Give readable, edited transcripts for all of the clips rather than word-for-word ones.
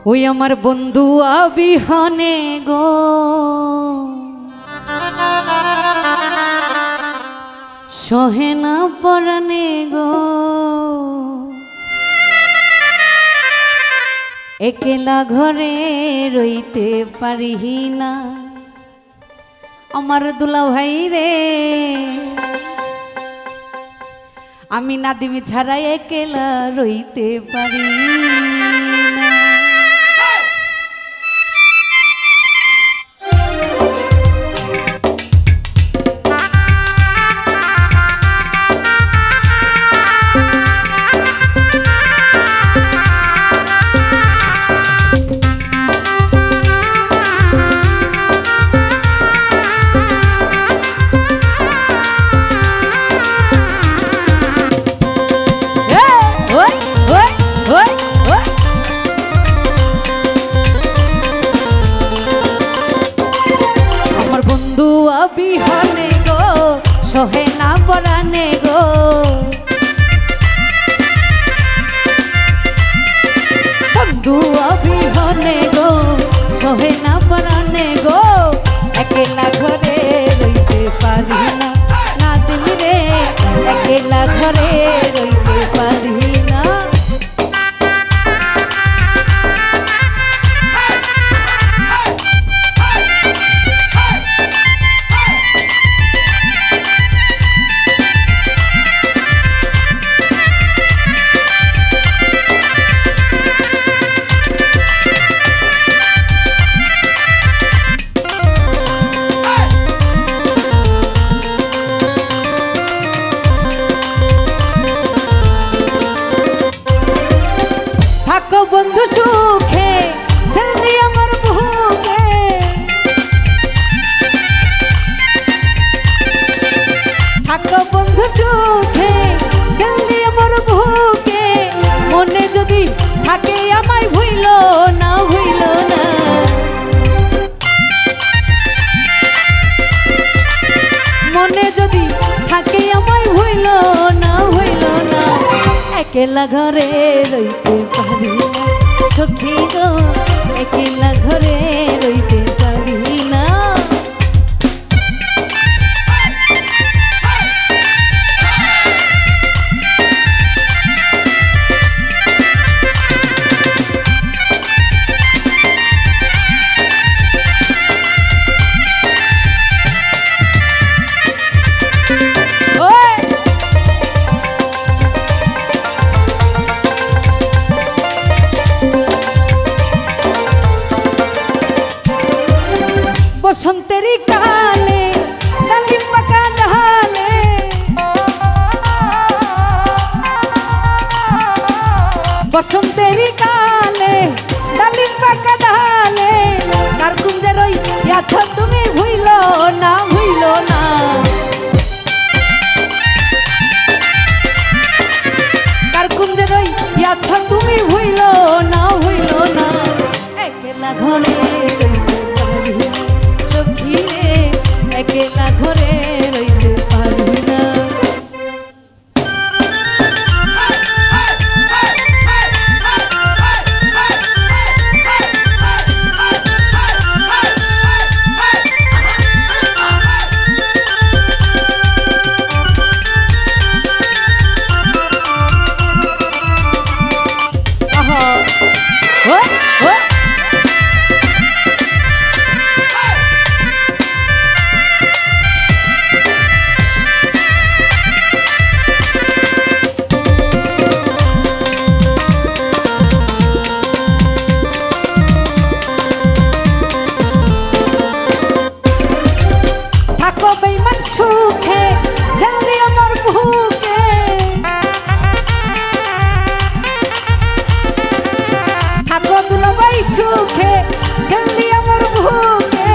ওই আমার বন্ধু আবিহনে গো সহে না পরানে গো একলা ঘরে রইতে পারি না আমার দুলা ভাই রে আমি নাদিমি ছাড়া একলা রইতে পারি না। বিহনে গো সহে না পরানে গো বন্ধু বিহনে গো সহে না পরানে গো একলা ঘরে রইতে পারি না নাদিম রে একলা ঘরে রইতে পারি না। থাকো বন্ধু সুখে জলদি আমার বুকে থাকো বন্ধু সুখে জলদি আমার বুকে মনে যদি থাকে আমায় ভুইলো না ভুইলো না মনে যদি থাকে আমায় ভুইলো না ভুইলো না একলা ঘরে রইতে পারি না সখী গো একলা ঘরে রইতে পারি না। বসন্তেরি কালে ডালিম পাকা ডালে বসন্তেরি কালে ডালিম পাকা ডালে কার কুঞ্জে রই আছো তুমি ভুইলো না ভুইলো না কার কুঞ্জে রই আছো তুমি ভুইলো না ভুইলো না একলা ঘরে একলা ঘরে রইতে পারি না। থাকো বেঈমান সুখে জলদি আমার বুকে থাকো দুলাভাই সুখে জলদি আমার বুকে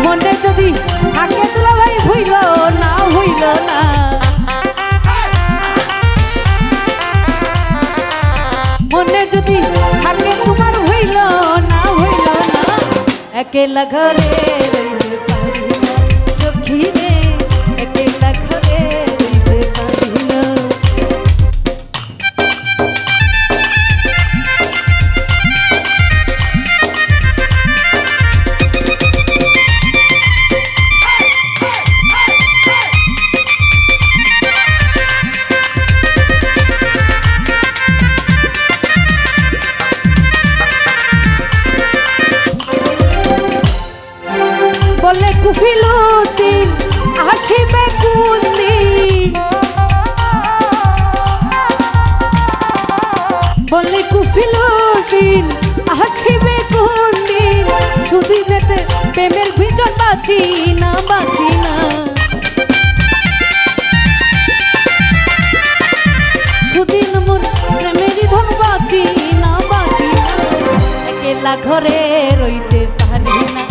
মনে যদি থাকে দুলাভাই ভুইলো না ভুইলো না মনে যদি থাকে তোমার ভুইলো না ভুইলো না একলা ঘরে রইতে পারি না সখী রে একলা ঘরে রইতে পারি না। বলে কুফিলুদ্দিন আসিবে কোন দিন শুধু যেতে প্রেমের ভিতর বাঁচি না সুদিন মন প্রেমেরই ধন বাঁচি না একলা ঘরে রইতে পারি না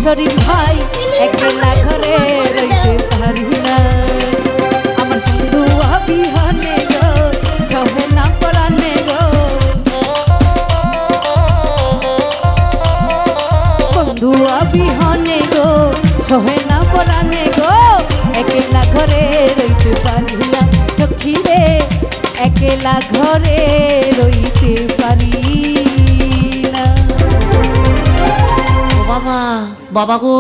শরীফ ভাই একলা ঘরে রইতে পারি না আমার বন্ধু বিহানে গো সহে না পরানে গো বন্ধু বিহানে গো সহে না পরানে গো একলা ঘরে রইতে পারি না সখী রে একলা ঘরে রইতে পারি না। বাবা বাবা গো